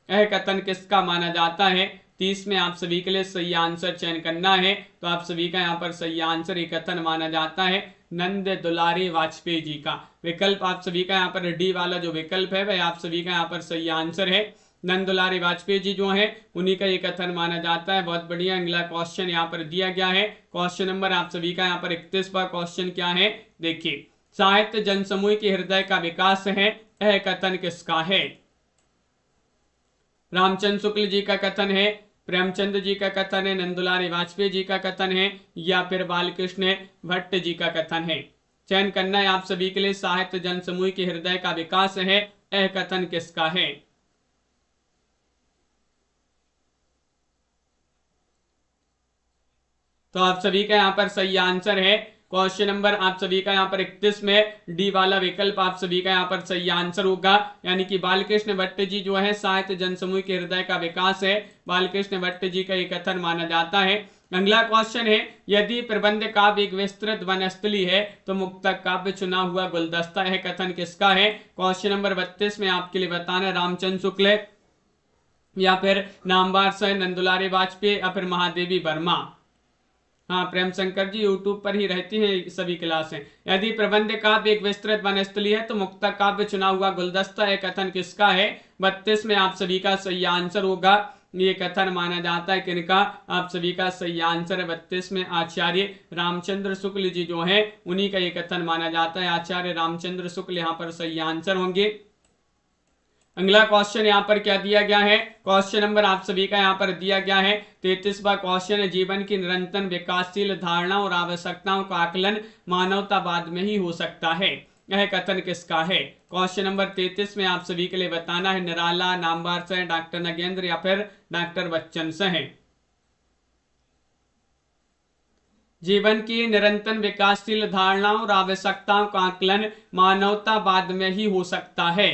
यह कथन किसका माना जाता है? 30 में आप सभी के लिए सही आंसर चयन करना है, तो आप सभी का यहाँ पर सही आंसर एक कथन माना जाता है नंद दुलारी वाजपेयी जी का। विकल्प आप सभी का यहाँ पर डी वाला जो विकल्प है वह आप सभी का यहाँ पर सही आंसर है, नंद दुलारी वाजपेयी जी जो है उन्हीं का ये कथन माना जाता है। बहुत बढ़िया। अगला क्वेश्चन यहाँ पर दिया गया है, क्वेश्चन नंबर आप सभी का यहाँ पर 31वां क्वेश्चन क्या है देखिए, साहित्य जनसमूह के हृदय का विकास है, यह कथन किसका है? रामचंद्र शुक्ल जी का कथन है, प्रेमचंद जी का कथन है, नंदुलारी वाजपेयी जी का कथन है, या फिर बालकृष्ण भट्ट जी का कथन है। चयन करना है आप सभी के लिए। साहित्य जनसमूह के हृदय का विकास है, यह कथन किसका है? तो आप सभी का यहाँ पर सही आंसर है क्वेश्चन नंबर आप सभी का यहाँ पर 31 में डी वाला विकल्प आप सभी का यहाँ पर सही आंसर होगा। यानी कि बालकृष्ण भट्ट जी जो है साहित्य जनसमूह के हृदय का विकास है, बालकृष्ण भट्ट जी का एक कथन माना जाता है। अगला क्वेश्चन है, यदि प्रबंध काव्य एक विस्तृत वनस्थली है तो मुक्तक काव्य चुना हुआ गुलदस्ता है, कथन किसका है? क्वेश्चन नंबर 32 में आपके लिए बताना है रामचंद्र शुक्ल या फिर नामवर से नंदुलारी वाजपेयी या फिर महादेवी वर्मा। हाँ, प्रेम शंकर जी यूट्यूब पर ही रहती हैं सभी क्लासें। यदि प्रबंध काव्य एक विस्तृत वनस्थली है तो मुक्तक काव्य चुना हुआ गुलदस्ता है, कथन किसका है? 32 में आप सभी का सही आंसर होगा। ये कथन माना जाता है किनका? आप सभी का सही आंसर है 32 में आचार्य रामचंद्र शुक्ल जी जो है उन्हीं का ये कथन माना जाता है। आचार्य रामचंद्र शुक्ल यहाँ पर सही आंसर होंगे। अगला क्वेश्चन यहाँ पर क्या दिया गया है? क्वेश्चन नंबर आप सभी का यहाँ पर दिया गया है 33वां क्वेश्चन है, जीवन की निरंतर विकासशील धारणा और आवश्यकताओं का आकलन मानवतावाद में ही हो सकता है, यह कथन किसका है? क्वेश्चन नंबर 33 में आप सभी के लिए बताना है निराला, नामवर से, डॉक्टर नगेंद्र या फिर डॉक्टर बच्चन से है। जीवन की निरंतर विकासशील धारणाओं और आवश्यकताओं का आकलन मानवतावाद में ही हो सकता है,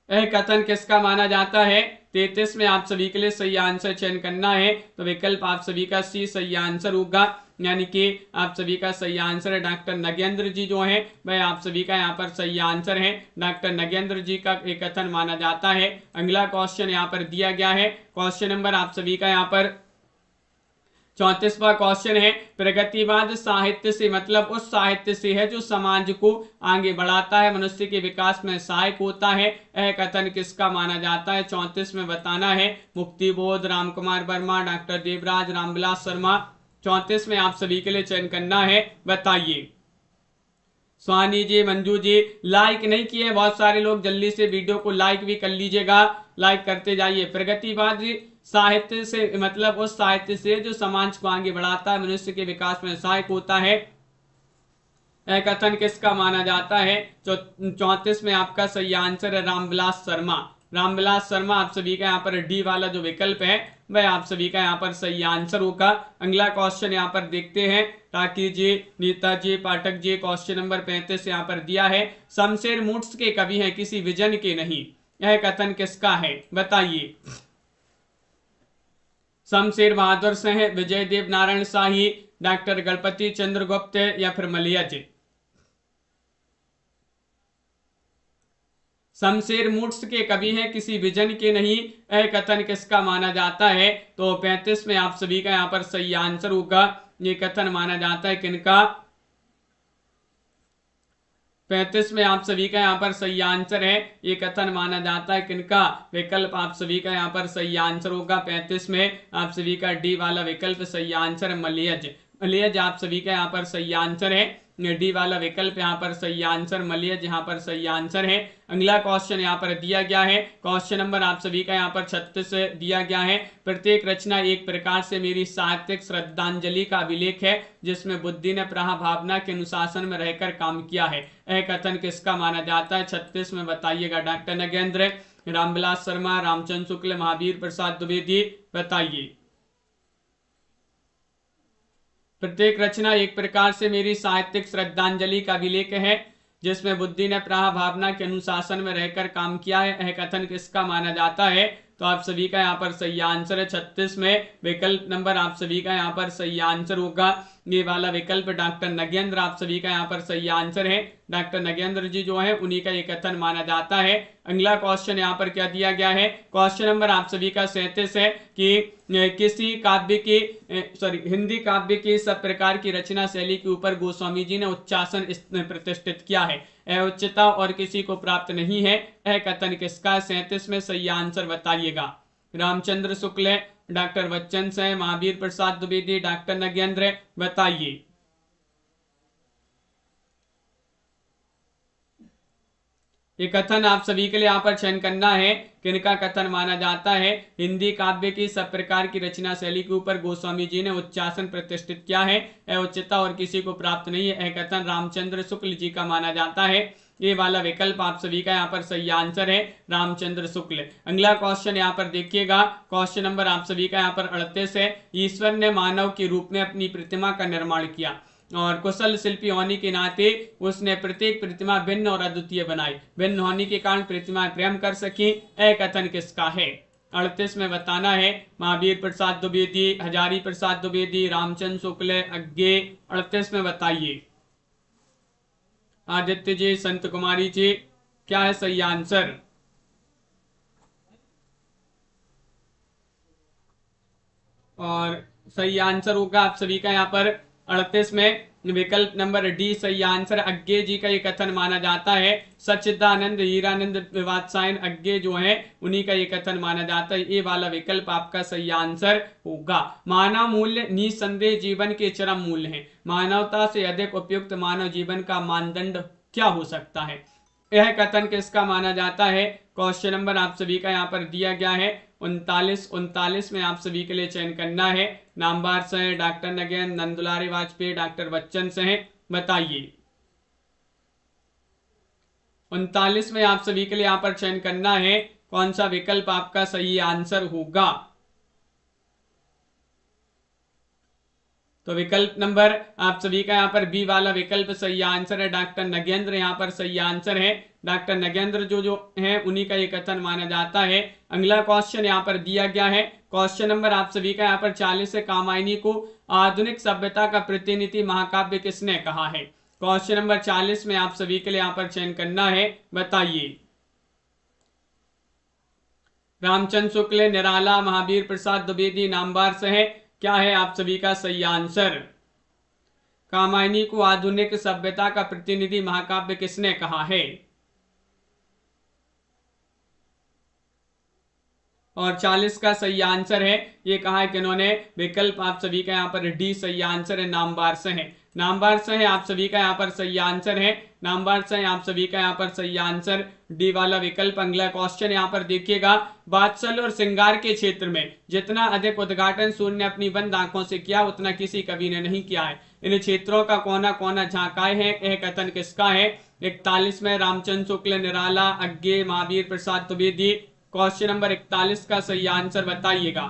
यह कथन किसका माना जाता है? 33 में आप सभी के लिए सही आंसर चयन करना है, तो विकल्प आप सभी का सी सही आंसर होगा। यानी कि आप सभी का सही आंसर है डॉक्टर नगेंद्र जी जो है वह आप सभी का यहाँ पर सही आंसर है। डॉक्टर नगेंद्र जी का एक कथन माना जाता है। अगला क्वेश्चन यहाँ पर दिया गया है, क्वेश्चन नंबर आप सभी का यहाँ पर 34वां क्वेश्चन है, प्रगतिवाद साहित्य से मतलब उस साहित्य से है जो समाज को आगे बढ़ाता है, मनुष्य के विकास में सहायक होता है, यह कथन किसका माना जाता है? 34 में बताना है मुक्तिबोध, रामकुमार वर्मा, डॉक्टर देवराज, रामविलास शर्मा। 34 में आप सभी के लिए चयन करना है, बताइए। स्वानी जी, मंजू जी लाइक नहीं किए बहुत सारे लोग, जल्दी से वीडियो को लाइक भी कर लीजिएगा, लाइक करते जाइए। प्रगतिवाद साहित्य से मतलब उस साहित्य से जो समाज को आगे बढ़ाता है, मनुष्य के विकास में सहायक होता है, यह कथन किसका माना जाता है? 34 में आपका सही आंसर है रामविलास शर्मा। रामविलास शर्मा आप सभी का यहाँ पर डी वाला जो विकल्प है वह आप सभी का यहाँ पर सही आंसर होगा। अगला क्वेश्चन यहाँ पर देखते हैं, राकी जी, नीता जी, पाठक जी। क्वेश्चन नंबर 35 यहाँ पर दिया है, शमशेर मूड्स के कवि हैं किसी विजन के नहीं, यह कथन किसका है? बताइए। शमशेर बहादुर से है, विजय देव नारायण शाही, डॉक्टर गणपति चंद्र गुप्त या फिर मलिया जी। शमशेर मूड्स के कवि हैं किसी विजन के नहीं, यह कथन किसका माना जाता है? तो 35 में आप सभी का यहाँ पर सही आंसर होगा। ये कथन माना जाता है किनका? 35 में आप सभी का यहाँ पर सही आंसर है, ये कथन माना जाता है किनका? विकल्प आप सभी का यहाँ पर सही आंसर होगा। 35 में आप सभी का डी वाला विकल्प सही आंसर है मलियज। मलियज आप सभी का यहाँ पर सही आंसर है, डी वाला विकल्प यहाँ पर सही आंसर मलियज यहाँ पर सही आंसर है। अगला क्वेश्चन यहाँ पर दिया गया है, क्वेश्चन नंबर आप सभी का यहाँ पर 36 दिया गया है, प्रत्येक रचना एक प्रकार से मेरी साहित्यिक श्रद्धांजलि का अभिलेख है जिसमें बुद्धि ने प्रहा भावना के अनुशासन में रहकर काम किया है, यह कथन किसका माना जाता है? 36 में बताइएगा। डॉक्टर नगेंद्र, रामविलास शर्मा, रामचंद्र शुक्ल, महावीर प्रसाद द्विवेदी, बताइए। प्रत्येक रचना एक प्रकार से मेरी साहित्यिक श्रद्धांजलि का अभिलेख है जिसमें बुद्धि ने प्रहा भावना के अनुशासन में रहकर काम किया है, यह कथन किसका माना जाता है? तो आप सभी का यहाँ पर सही आंसर है 36 में विकल्प नंबर आप सभी का यहाँ पर सही आंसर होगा, ये वाला विकल्प डॉक्टर नगेंद्र आप सभी का यहाँ पर सही आंसर है। डॉक्टर नगेंद्र जी जो है उन्हीं का ये कथन माना जाता है। अगला क्वेश्चन यहाँ पर क्या दिया गया है, क्वेश्चन नंबर आप सभी का 37 है कि किसी काव्य की हिंदी काव्य की सब प्रकार की रचना शैली के ऊपर गोस्वामी जी ने उच्चासन प्रतिष्ठित किया है, यह उच्चता और किसी को प्राप्त नहीं है, यह कथन किसका? 37 में सही आंसर बताइएगा। रामचंद्र शुक्ल, डॉक्टर बच्चन से, महावीर प्रसाद द्विवेदी, डॉक्टर नगेंद्र, बताइए। ये कथन आप सभी के लिए यहाँ पर चयन करना है, किनका कथन माना जाता है। हिंदी काव्य की सब प्रकार की रचना शैली के ऊपर गोस्वामी जी ने उच्चासन प्रतिष्ठित किया है, यह उच्चता और किसी को प्राप्त नहीं है। यह कथन रामचंद्र शुक्ल जी का माना जाता है। ये वाला विकल्प आप सभी का यहाँ पर सही आंसर है, रामचंद्र शुक्ल। अगला क्वेश्चन यहाँ पर देखिएगा, क्वेश्चन नंबर आप सभी का यहाँ पर 38 है। ईश्वर ने मानव के रूप में अपनी प्रतिमा का निर्माण किया और कुशल शिल्पी होने के नाते उसने प्रत्येक प्रतिमा भिन्न और अद्वितीय बनाई। भिन्न होने के कारण प्रतिमा प्रेम कर सकी। यह कथन किसका है? 38 में बताना है। महावीर प्रसाद द्विवेदी, हजारी प्रसाद द्विवेदी, रामचंद्र शुक्ल, अज्ञे। 38 में बताइए। आदित्य जी, संत कुमारी जी, क्या है सही आंसर? और सही आंसर होगा आप सभी का यहाँ पर 38 में विकल्प नंबर डी सही आंसर। अज्ञे जी का ये कथन माना जाता है। सच्चिदानंद हीरानंद वात्सायन अज्ञे जो है उन्हीं का ये कथन माना जाता है। ये वाला विकल्प आपका सही आंसर होगा। मानव मूल्य निसंदेह जीवन के चरम मूल्य हैं। मानवता से अधिक उपयुक्त मानव जीवन का मानदंड क्या हो सकता है? यह कथन किसका माना जाता है? क्वेश्चन नंबर आप सभी का यहाँ पर दिया गया है 39 में आप सभी के लिए चयन करना है। नामवार से है डॉक्टर नगेंद्र, नंदुलारी वाजपेयी, डॉक्टर बच्चन से है। बताइए। 39 में आप सभी के लिए यहाँ पर चयन करना है, कौन सा विकल्प आपका सही आंसर होगा। तो विकल्प नंबर आप सभी का यहाँ पर बी वाला विकल्प सही आंसर है। डॉक्टर नगेंद्र यहाँ पर सही आंसर है। डॉक्टर नगेंद्र जो है उन्हीं का ये कथन माना जाता है। अगला क्वेश्चन यहाँ पर दिया गया है, क्वेश्चन नंबर आप सभी का यहाँ पर 40 है। कामायनी को आधुनिक सभ्यता का प्रतिनिधि महाकाव्य किसने कहा है? क्वेश्चन नंबर 40 में आप सभी के लिए यहाँ पर चयन करना है। बताइए। रामचंद्र शुक्ल, निराला, महावीर प्रसाद द्विवेदी, नामवार से है। क्या है आप सभी का सही आंसर? कामायनी को आधुनिक सभ्यता का प्रतिनिधि महाकाव्य किसने कहा है? और 40 का सही आंसर है, ये कहा है किन्होंने? विकल्प आप सभी का यहाँ पर डी सही आंसर है, नामवार से है। नामवार से है आप सभी का यहाँ पर सही आंसर है। नामवार से आप सभी का यहाँ पर सही आंसर डी वाला विकल्प। अगला क्वेश्चन यहाँ पर देखिएगा, वात्सल्य और श्रृंगार के क्षेत्र में जितना अधिक उद्घाटन सूर्य ने अपनी बंद आंखों से किया उतना किसी कवि ने नहीं किया है। इन क्षेत्रों का कोना कोना झांकाए है। यह कथन किसका है? 41 में रामचंद्र शुक्ल, निराला, अज्ञे, महावीर प्रसाद द्विवेदी। क्वेश्चन नंबर 41 का सही आंसर बताइएगा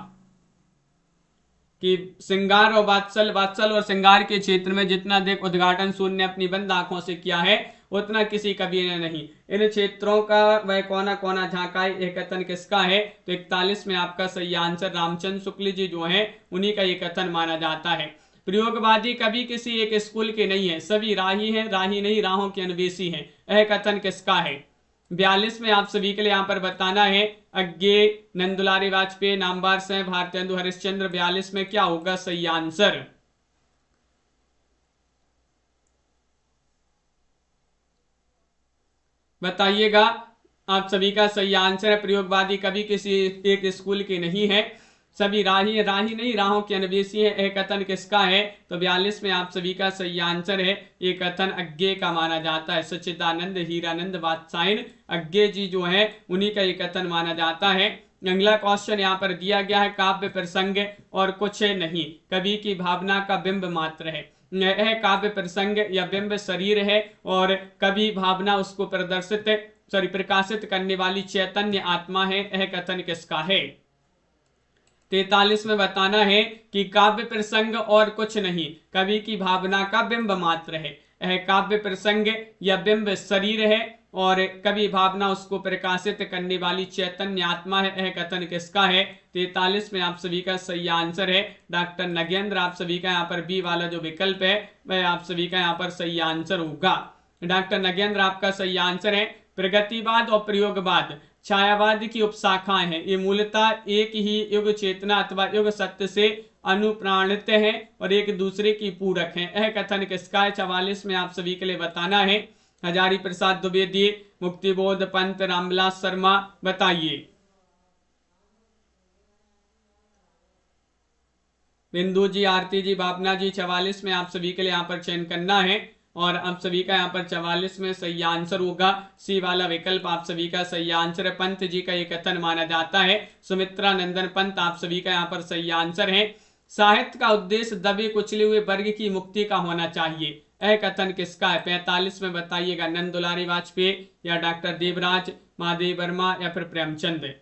कि श्रृंगार और वात्सल और श्रृंगार के क्षेत्र में जितना अधिक उद्घाटन सूर्य ने अपनी बंद आंखों से किया है उतना किसी कवि ने नहीं। इन क्षेत्रों का वह कोना कोना झांकाए, यह कथन किसका है? तो 41 में आपका सही आंसर रामचंद्र शुक्ल जी जो है उन्हीं का ये कथन माना जाता है। प्रयोगवादी कवि किसी एक स्कूल के नहीं है, सभी राही हैं, राही नहीं राहों के अन्वेषी हैं। यह कथन किसका है? 42 में आप सभी के लिए यहाँ पर बताना है। अज्ञे, नंदुलारी वाजपेयी, नामवार से, भारतेंदु हरिश्चंद्र। 42 में क्या होगा सही आंसर? बताइएगा। आप सभी का सही आंसर है, प्रयोगवादी कवि किसी एक स्कूल के नहीं है, सभी राही नहीं राहों के अन्वेषी है। यह कथन किसका है? तो 42 में आप सभी का सही आंसर है, ये कथन अज्ञे का माना जाता है। सच्चिदानंद हीरानंद वात्सायन अज्ञे जी जो है उन्हीं का ये कथन माना जाता है। अगला क्वेश्चन यहाँ पर दिया गया है, काव्य प्रसंग और कुछ नहीं कवि की भावना का बिंब मात्र है। यह काव्य प्रसंग या बिंब शरीर है और कवि भावना उसको प्रकाशित करने वाली चैतन्य आत्मा है। यह कथन किसका है? 43 में बताना है कि काव्य प्रसंग और कुछ नहीं कवि की भावना का बिंब मात्र है। यह काव्य प्रसंग या बिंब शरीर है और कवि भावना उसको प्रकाशित करने वाली चैतन्य आत्मा है। यह कथन किसका है? 43 में आप सभी का सही आंसर है डॉक्टर नगेंद्र। आप सभी का यहाँ पर बी वाला जो विकल्प है वह आप सभी का यहाँ पर सही आंसर होगा। डॉक्टर नगेंद्र आपका सही आंसर है। प्रगतिवाद और प्रयोगवाद छायावाद की उपशाखाएं हैं। ये मूलतः एक ही युग चेतना अथवा युग सत्य से अनुप्राणित हैं और एक दूसरे की पूरक हैं। यह कथन किसका है? 44 में आप सभी के लिए बताना है। हजारी प्रसाद द्विवेदी, मुक्तिबोध पंत, रामविलास शर्मा। बताइए। बिंदु जी, आरती जी, भावना जी। 44 में आप सभी के लिए यहाँ पर चयन करना है। और आप सभी का यहाँ पर 44 में सही आंसर होगा सी वाला विकल्प आप सभी का सही आंसर है। पंत जी का ये कथन माना जाता है। सुमित्रा नंदन पंत आप सभी का यहाँ पर सही आंसर है। साहित्य का उद्देश्य दबे कुचले हुए वर्ग की मुक्ति का होना चाहिए, यह कथन किसका है? 45 में बताइएगा। नंद दुलारी वाजपेयी या डॉक्टर देवराज, महादेव वर्मा या फिर प्रेमचंद।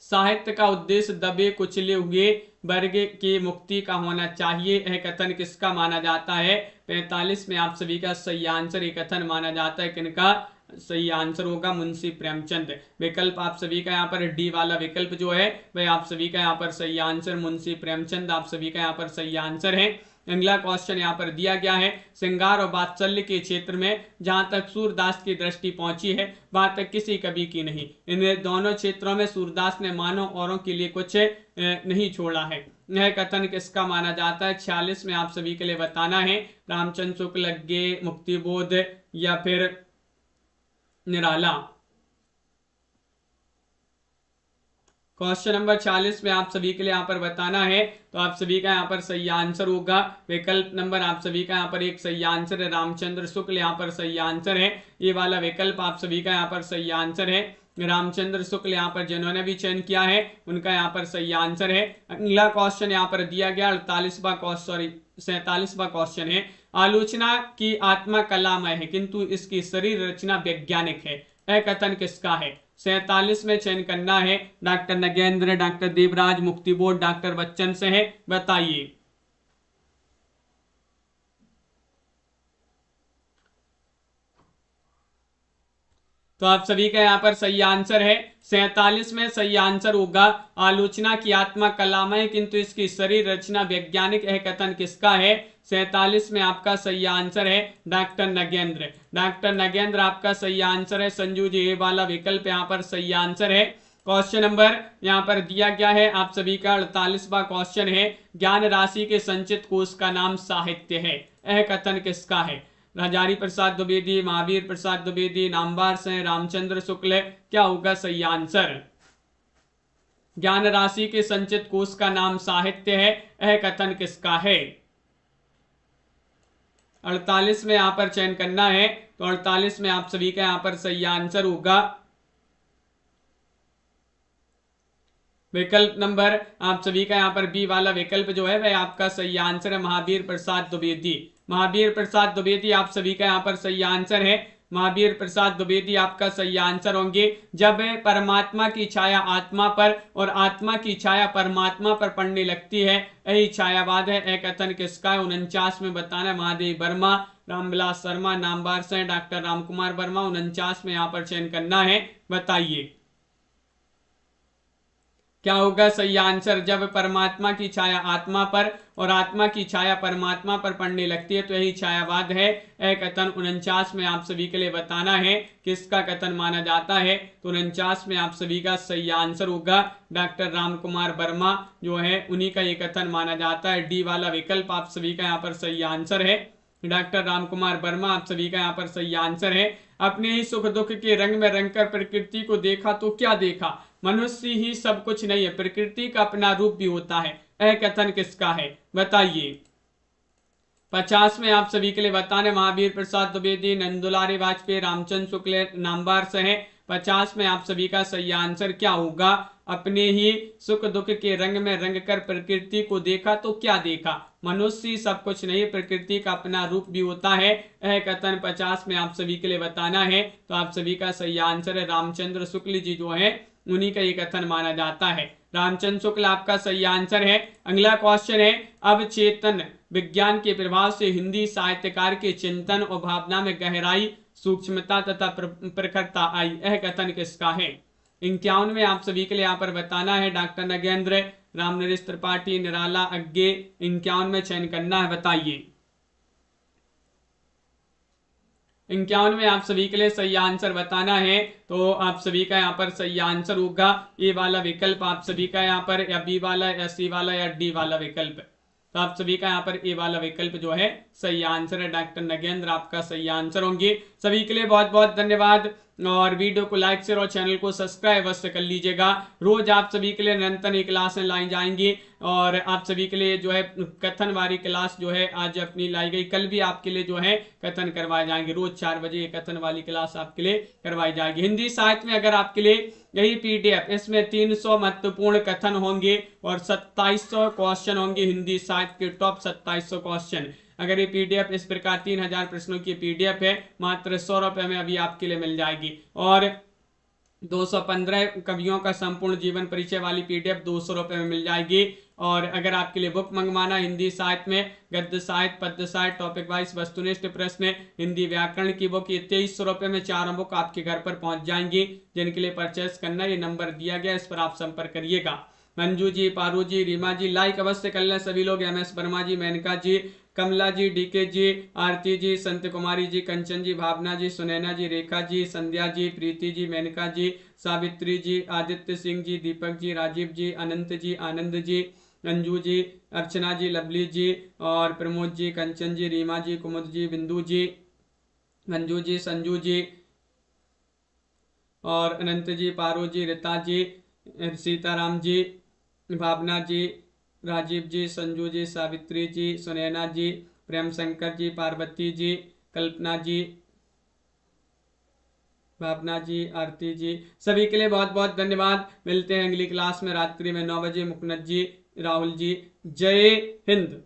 साहित्य का उद्देश्य दबे कुचले हुए वर्ग की मुक्ति का होना चाहिए, यह कथन किसका माना जाता है? 45 में आप सभी का सही आंसर ये कथन माना जाता है। किनका सही आंसर होगा? मुंशी प्रेमचंद। विकल्प आप सभी का यहाँ पर डी वाला विकल्प जो है वह आप सभी का यहाँ पर सही आंसर मुंशी प्रेमचंद आप सभी का यहाँ पर सही आंसर है। अगला क्वेश्चन यहाँ पर दिया गया है, श्रृंगार और वात्सल्य के क्षेत्र में जहां तक सूरदास की दृष्टि पहुंची है वहां तक किसी कवि की नहीं। इन दोनों क्षेत्रों में सूरदास ने मानव औरों के लिए कुछ नहीं छोड़ा है, यह कथन किसका माना जाता है? 46 में आप सभी के लिए बताना है। रामचंद्र शुक्ल, अज्ञे, मुक्तिबोध या फिर निराला। क्वेश्चन नंबर 46 में आप सभी के लिए यहाँ पर बताना है, तो आप सभी का यहाँ पर सही आंसर होगा विकल्प नंबर आप सभी का यहाँ पर एक सही आंसर है। रामचंद्र शुक्ल यहाँ पर सही आंसर है, ये वाला विकल्प आप सभी का यहाँ पर सही आंसर है। रामचंद्र शुक्ल यहाँ पर जिन्होंने भी चयन किया है उनका यहाँ पर सही आंसर है। अगला क्वेश्चन यहाँ पर दिया गया 47वां क्वेश्चन है, आलोचना की आत्मा कलामय है किंतु इसकी शरीर रचना वैज्ञानिक है, यह कथन किसका है? 47 में चयन करना है। Doctor Nagendra, doctor Devraj, Muktibodh, doctor Bachchan से है, बताइए। तो आप सभी का यहाँ पर सही आंसर है। 47 में सही आंसर होगा आलोचना की आत्मा कलामय किंतु इसकी शरीर रचना वैज्ञानिक, यह कथन किसका है? 47 में आपका सही आंसर है डॉक्टर नगेंद्र। डॉक्टर नगेंद्र आपका सही आंसर है। संजू जी ये वाला विकल्प यहाँ पर सही आंसर है। क्वेश्चन नंबर यहाँ पर दिया गया है आप सभी का 48वां क्वेश्चन है, ज्ञान राशि के संचित कोष का नाम साहित्य है, यह कथन किसका है? हजारी प्रसाद द्विवेदी, महावीर प्रसाद द्विवेदी, नामवर से रामचंद्र शुक्ल, क्या होगा सही आंसर? ज्ञान राशि के संचित कोष का नाम साहित्य है, यह कथन किसका है? 48 में यहां पर चयन करना है, तो 48 में आप सभी का यहां पर सही आंसर होगा विकल्प नंबर आप सभी का यहाँ पर बी वाला विकल्प जो है वह आपका सही आंसर है, महावीर प्रसाद द्विवेदी। महावीर प्रसाद द्विवेदी आप सभी का यहाँ पर सही आंसर है। महावीर प्रसाद द्विवेदी आपका सही आंसर होंगे। जब परमात्मा की छाया आत्मा पर और आत्मा की छाया परमात्मा पर पड़ने लगती है यही छायावाद है, एक कथन किसका है? 49 में बताना है। महादेव वर्मा, रामविलास शर्मा, नामवर से डॉक्टर रामकुमार वर्मा, 49 में यहाँ पर चयन करना है, बताइए क्या होगा सही आंसर? जब परमात्मा की छाया आत्मा पर और आत्मा की छाया परमात्मा पर पड़ने लगती है तो यही छायावाद है, यह कथन 49 में आप सभी के लिए बताना है किसका कथन माना जाता है। तो 49 में आप सभी का सही आंसर होगा डॉक्टर रामकुमार वर्मा जो है उन्हीं का ये कथन माना जाता है। डी वाला विकल्प आप सभी का यहाँ पर सही आंसर है। डॉक्टर रामकुमार वर्मा आप सभी का यहाँ पर सही आंसर है। अपने ही सुख दुख के रंग में रंगकर प्रकृति को देखा तो क्या देखा? मनुष्य ही सब कुछ नहीं है, प्रकृति का अपना रूप भी होता है, यह कथन किसका है? बताइए। 50 में आप सभी के लिए बताने महावीर प्रसाद द्विवेदी, नंदुलारी वाजपेयी, रामचंद्र शुक्ल, नामवर से है। 50 में आप सभी का सही आंसर क्या होगा? अपने ही सुख दुख के रंग में रंग कर प्रकृति को देखा तो क्या देखा? मनुष्य ही सब कुछ नहीं, प्रकृति का अपना रूप भी होता है, यह कथन 50 में आप सभी के लिए बताना है। तो आप सभी का सही आंसर है रामचंद्र शुक्ल जी जो है उन्हीं का ये कथन माना जाता है। रामचंद्र शुक्ल आपका सही आंसर है। अगला क्वेश्चन है, अब चेतन विज्ञान के प्रभाव से हिंदी साहित्यकार के चिंतन और भावना में गहराई, सूक्ष्मता तथा प्रखरता आई, यह कथन किसका है? 51 में आप सभी के लिए यहाँ पर बताना है डॉक्टर नगेंद्र, रामनरेश त्रिपाठी, निराला, अज्ञे। 51 में चयन करना है, बताइए। 51 में आप सभी के लिए सही आंसर बताना है, तो आप सभी का यहाँ पर सही आंसर होगा ए वाला विकल्प आप सभी का यहाँ पर, या बी वाला या सी वाला या डी वाला विकल्प। तो आप सभी का यहाँ पर ए वाला विकल्प जो है सही आंसर है। डॉक्टर नगेंद्र आपका सही आंसर होंगे। सभी के लिए बहुत बहुत धन्यवाद। और वीडियो को लाइक शेयर और चैनल को सब्सक्राइब अवश्य कर लीजिएगा। रोज आप सभी के लिए निरंतर ये क्लासें लाई जाएंगी और आप सभी के लिए जो है कथन वाली क्लास जो है आज अपनी लाई गई, कल भी आपके लिए जो है कथन करवाए जाएंगे। रोज 4 बजे ये कथन वाली क्लास आपके लिए करवाई जाएगी। हिंदी साहित्य में अगर आपके लिए यही पीडीएफ, इसमें 300 महत्वपूर्ण कथन होंगे और 2700 क्वेश्चन होंगे। हिंदी साहित्य के टॉप 2700 क्वेश्चन। अगर ये पीडीएफ इस प्रकार 3000 प्रश्नों की पीडीएफ है, मात्र 100 रुपए में अभी आपके लिए मिल जाएगी। और 215 कवियों का संपूर्ण जीवन परिचय वाली पीडीएफ 200 रुपए में मिल जाएगी। और अगर आपके लिए बुक मंगवाना हिंदी साहित्य में गद्य साहित्य, पद्य साहित्य, टॉपिक वाइज वस्तुनिष्ठ प्रश्न, हिंदी व्याकरण की बुक, ये 2300 रुपए में 4 बुक आपके घर पर पहुंच जाएंगी। जिनके लिए परचेस करना, ये नंबर दिया गया, इस पर आप संपर्क करिएगा। मंजू जी, पारू जी, रीमा जी, लाइक अवश्य कर लें सभी लोग। MS वर्मा जी, मेनका जी, कमला जी, DK जी, आरती जी, संत कुमारी जी, कंचन जी, भावना जी, सुनैना जी, रेखा जी, संध्या जी, प्रीति जी, मेनका जी, सावित्री जी, आदित्य सिंह जी, दीपक जी, राजीव जी, अनंत जी, आनंद जी, अंजू जी, अर्चना जी, लवली जी और प्रमोद जी, कंचन जी, रीमा जी, कुमुद जी, बिंदु जी, मंजू जी, संजू जी और अनंत जी, पारो जी, रीता जी, सीताराम जी, भावना जी, राजीव जी, संजू जी, सावित्री जी, सुनैना जी, प्रेम शंकर जी, पार्वती जी, कल्पना जी, भावना जी, आरती जी, सभी के लिए बहुत बहुत धन्यवाद। मिलते हैं अगली क्लास में रात्रि में 9 बजे। मुकुंद जी, राहुल जी, जय हिंद।